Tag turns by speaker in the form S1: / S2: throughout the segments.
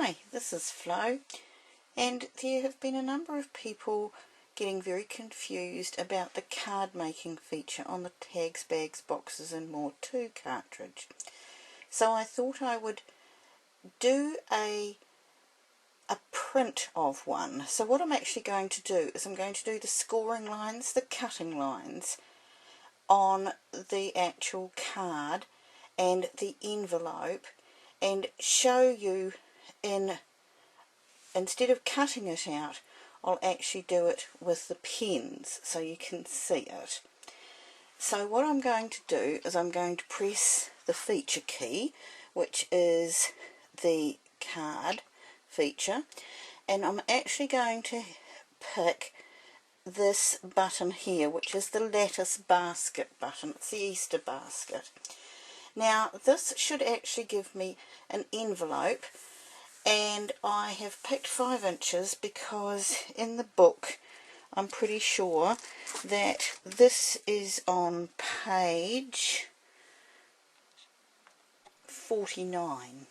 S1: Hi, this is Flo, and there have been a number of people getting very confused about the card making feature on the Tags, Bags, Boxes and More 2 cartridge. So I thought I would do a print of one. So what I'm actually going to do is I'm going to do the scoring lines, the cutting lines on the actual card and the envelope, and show you instead of cutting it out, I'll actually do it with the pens so you can see it. So what I'm going to do is I'm going to press the feature key, which is the card feature, and I'm actually going to pick this button here, which is the lattice basket button. It's the Easter basket. Now this should actually give me an envelope, and I have picked 5 inches because in the book I'm pretty sure that this is on page 49.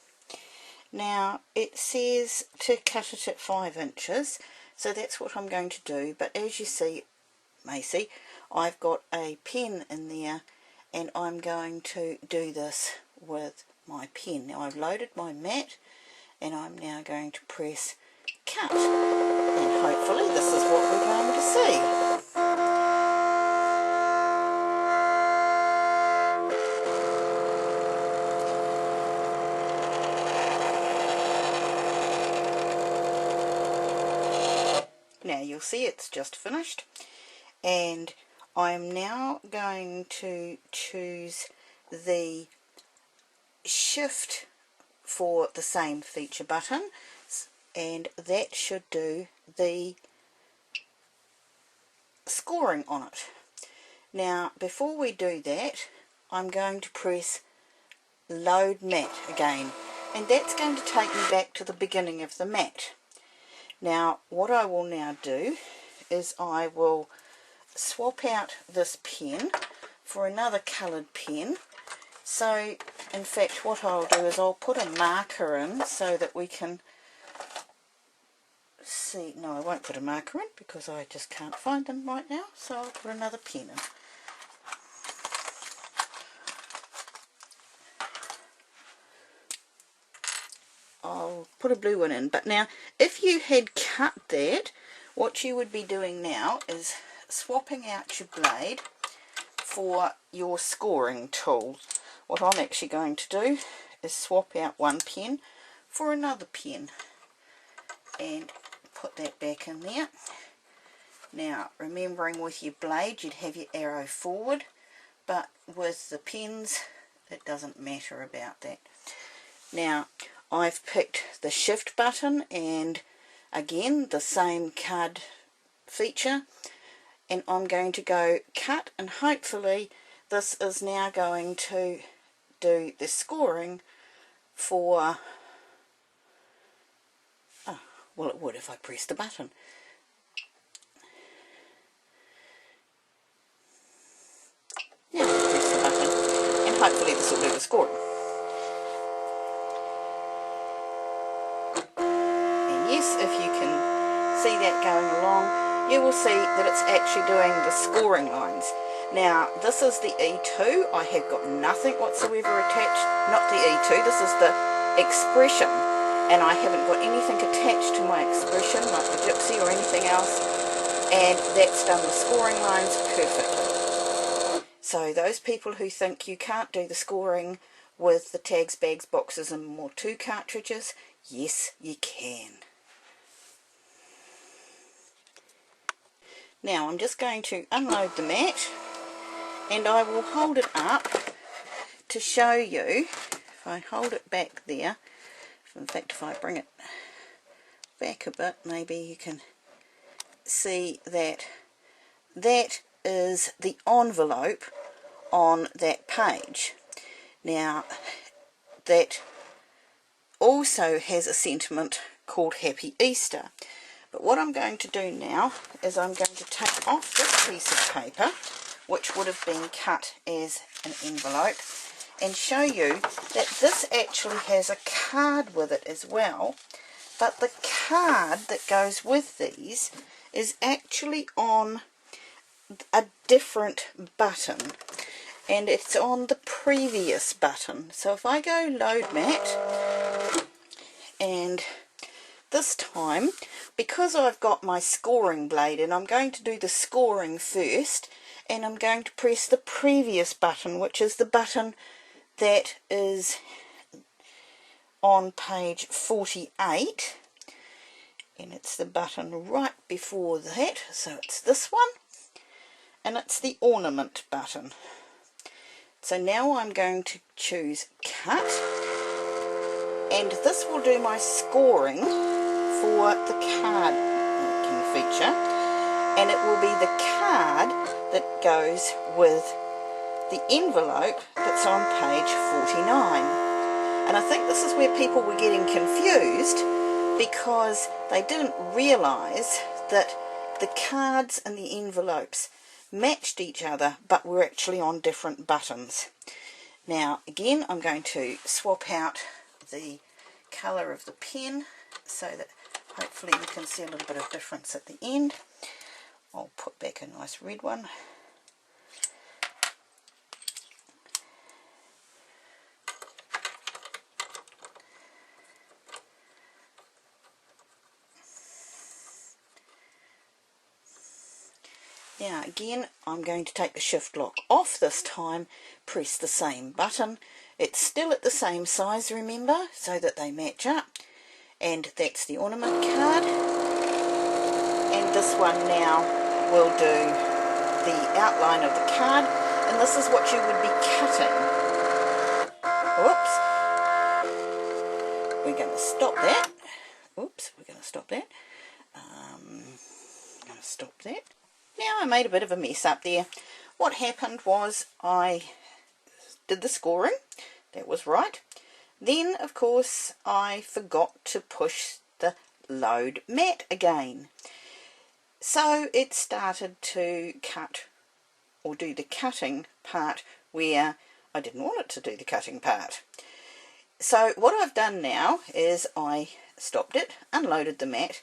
S1: Now it says to cut it at 5 inches, so that's what I'm going to do, but as you may see, I've got a pen in there, and I'm going to do this with my pen. Now I've loaded my mat, and I'm now going to press cut, and hopefully this is what we're going to see. Now you'll see it's just finished, and I'm now going to choose the shift for the same feature button, and that should do the scoring on it. Now before we do that, I'm going to press load mat again, and that's going to take me back to the beginning of the mat. Now what I will now do is I will swap out this pen for another coloured pen. So in fact what I'll do is I'll put a marker in so that we can see. No, I won't put a marker in because I just can't find them right now, so I'll put another pen in. I'll put a blue one in, but now if you had cut that, what you would be doing now is swapping out your blade for your scoring tool. What I'm actually going to do is swap out one pen for another pen and put that back in there. Now remembering with your blade you'd have your arrow forward, but with the pens it doesn't matter about that. Now I've picked the shift button, and again the same card feature, and I'm going to go cut, and hopefully this is now going to do the scoring for, oh, well it would if I pressed the button. Now I'll press the button, and hopefully this will do the scoring. And yes, if you can see that going along, you will see that it's actually doing the scoring lines. Now this is the E2, I have got nothing whatsoever attached, not the E2, this is the expression, and I haven't got anything attached to my expression like the gypsy or anything else, and that's done the scoring lines perfectly. So those people who think you can't do the scoring with the Tags, Bags, Boxes and More 2 cartridges, yes you can. Now I'm just going to unload the mat, and I will hold it up to show you. If I hold it back there, in fact if I bring it back a bit, maybe you can see that that is the envelope on that page. Now that also has a sentiment called Happy Easter. But what I'm going to do now is I'm going to take off this piece of paper, which would have been cut as an envelope, and show you that this actually has a card with it as well, but the card that goes with these is actually on a different button, and it's on the previous button. So if I go load mat, and this time, because I've got my scoring blade, and I'm going to do the scoring first, and I'm going to press the previous button, which is the button that is on page 48, and it's the button right before that, so it's this one, and it's the ornament button. So now I'm going to choose cut, and this will do my scoring for the card feature, and it will be the card that goes with the envelope that's on page 49. And I think this is where people were getting confused, because they didn't realise that the cards and the envelopes matched each other but were actually on different buttons. Now again, I'm going to swap out the colour of the pen so that hopefully you can see a little bit of difference at the end. I'll put back a nice red one. Now again, I'm going to take the shift lock off this time, press the same button. It's still at the same size, remember, so that they match up. And that's the ornament card. And this one now will do the outline of the card, and this is what you would be cutting. Whoops. We're going to stop that. Oops, we're going to stop that. I'm going to stop that. Now I made a bit of a mess up there. What happened was I did the scoring. That was right. Then, of course, I forgot to push the load mat again. So it started to cut or do the cutting part where I didn't want it to do the cutting part. So what I've done now is I stopped it, unloaded the mat,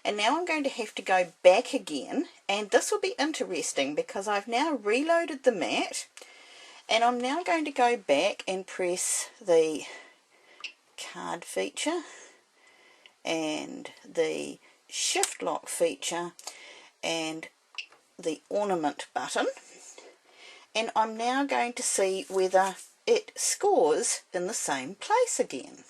S1: and now I'm going to have to go back again, and this will be interesting because I've now reloaded the mat, and I'm now going to go back and press the card feature and the shift lock feature and the ornament button, and I'm now going to see whether it scores in the same place again.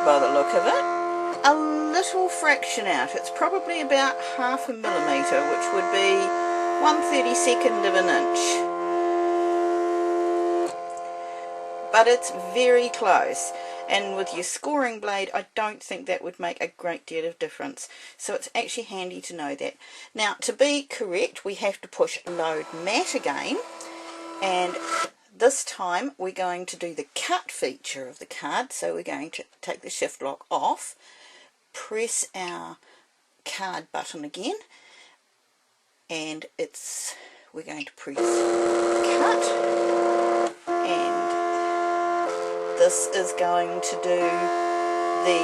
S1: By the look of it, a little fraction out. It's probably about 1/2 millimetre, which would be 1/32 of an inch. But it's very close, and with your scoring blade I don't think that would make a great deal of difference, so it's actually handy to know that. Now, to be correct, we have to push load mat again, and this time we're going to do the cut feature of the card. So we're going to take the shift lock off, press our card button again, and we're going to press cut, and this is going to do the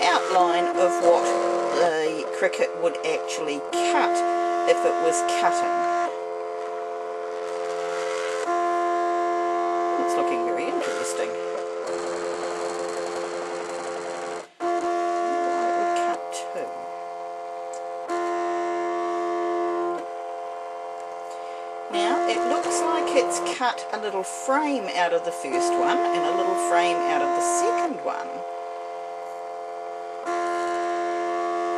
S1: outline of what the Cricut would actually cut if it was cutting. Looking very interesting. Cut two. Now it looks like it's cut a little frame out of the first one and a little frame out of the second one.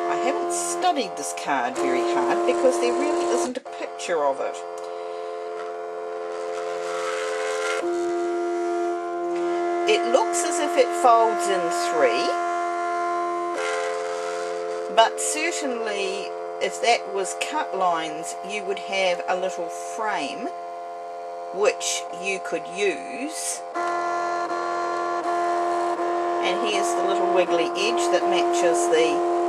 S1: I haven't studied this card very hard because there really isn't a picture of it. It looks as if it folds in 3, but certainly if that was cut lines, you would have a little frame which you could use And here's the little wiggly edge that matches the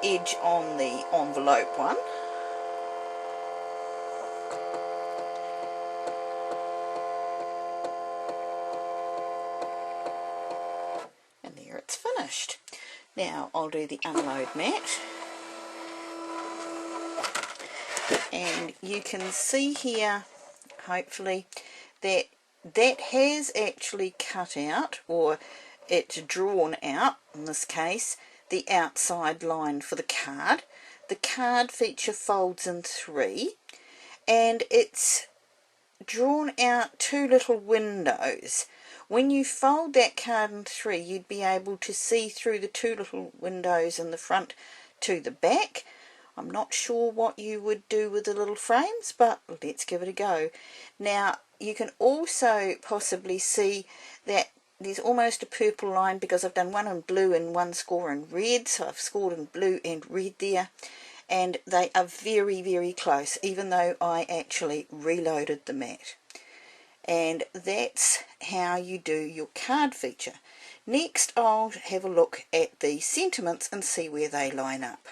S1: edge on the envelope one. And there it's finished. Now I'll do the unload mat. And you can see here, hopefully, that that has actually cut out, or it's drawn out, in this case, the outside line for the card. The card feature folds in 3, and it's drawn out 2 little windows. When you fold that card in 3, you'd be able to see through the 2 little windows in the front to the back. I'm not sure what you would do with the little frames, but let's give it a go. Now, you can also possibly see that there's almost a purple line because I've done one in blue and one score in red, so I've scored in blue and red there, and they are very, very close, even though I actually reloaded the mat. And that's how you do your card feature. Next, I'll have a look at the sentiments and see where they line up.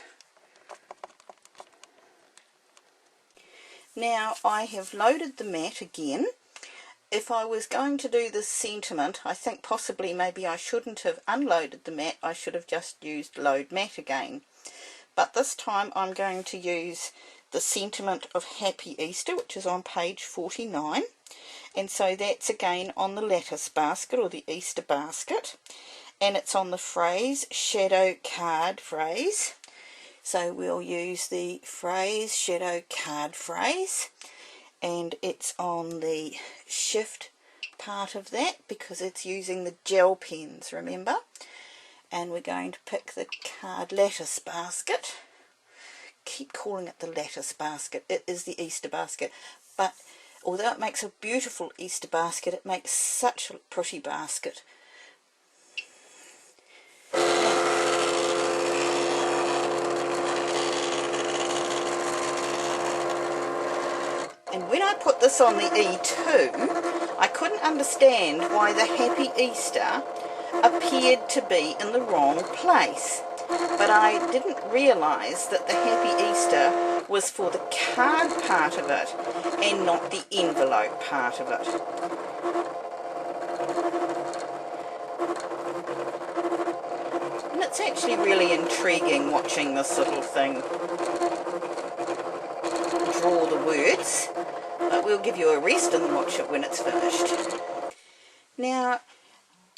S1: Now I have loaded the mat again. If I was going to do this sentiment, I think possibly maybe I shouldn't have unloaded the mat, I should have just used load mat again. But this time I'm going to use the sentiment of Happy Easter, which is on page 49. And so that's again on the lattice basket, or the Easter basket. And it's on the phrase, shadow card phrase. So we'll use the phrase, shadow card phrase, and it's on the shift part of that because it's using the gel pens, remember? And we're going to pick the card lattice basket. Keep calling it the lattice basket. It is the Easter basket, but although it makes a beautiful Easter basket, it makes such a pretty basket. And when I put this on the E2, I couldn't understand why the Happy Easter appeared to be in the wrong place. But I didn't realise that the Happy Easter was for the card part of it and not the envelope part of it. And it's actually really intriguing watching this little thing draw the words, but we'll give you a rest and watch it when it's finished. Now,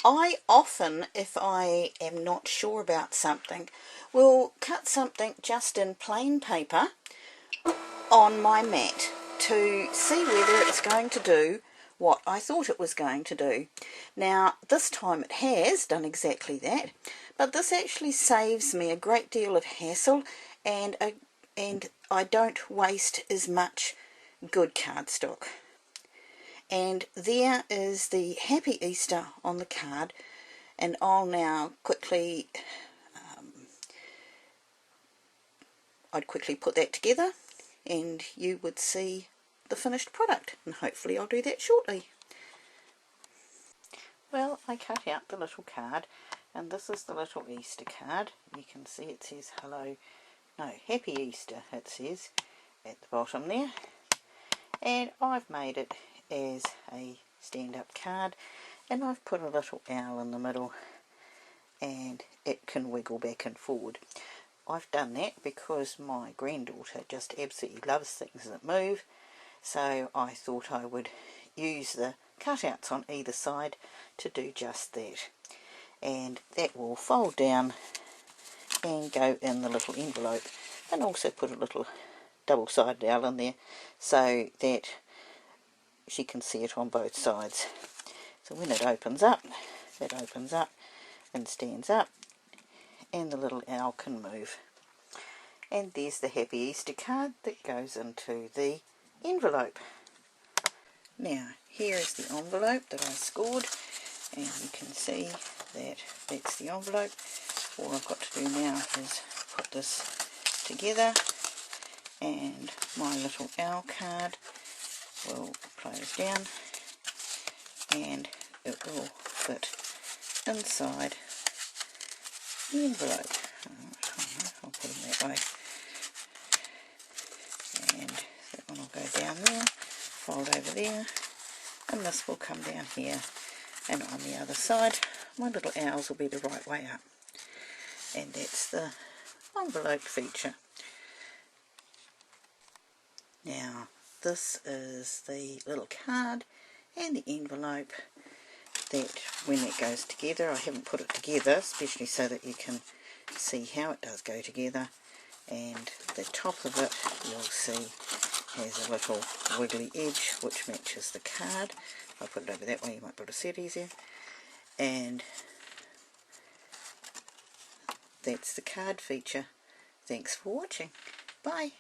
S1: I often, if I am not sure about something, will cut something just in plain paper on my mat to see whether it's going to do what I thought it was going to do. Now, this time it has done exactly that, but this actually saves me a great deal of hassle, and I don't waste as much good cardstock. And there is the Happy Easter on the card, and I'll now quickly I'd quickly put that together and you would see the finished product, and hopefully I'll do that shortly. Well, I cut out the little card, and this is the little Easter card. You can see it says Happy Easter, it says at the bottom there, and I've made it as a stand-up card, and I've put a little owl in the middle and it can wiggle back and forward. I've done that because my granddaughter just absolutely loves things that move, so I thought I would use the cutouts on either side to do just that. And that will fold down and go in the little envelope, and also put a little double-sided owl in there so that she can see it on both sides. So when it opens up, that opens up and stands up, and the little owl can move. And there's the Happy Easter card that goes into the envelope. Now, here is the envelope that I scored, and you can see that that's the envelope. All I've got to do now is put this together, and my little owl card will close down and it will fit inside the envelope. I'll put them that way. And that one will go down there, fold over there, and this will come down here. And on the other side, my little owls will be the right way up. And that's the envelope feature. Now, this is the little card and the envelope that when it goes together, I haven't put it together, especially so that you can see how it does go together. And the top of it, you'll see, has a little wiggly edge which matches the card. I'll put it over that way, you might be able to see it easier. And that's the card feature. Thanks for watching. Bye.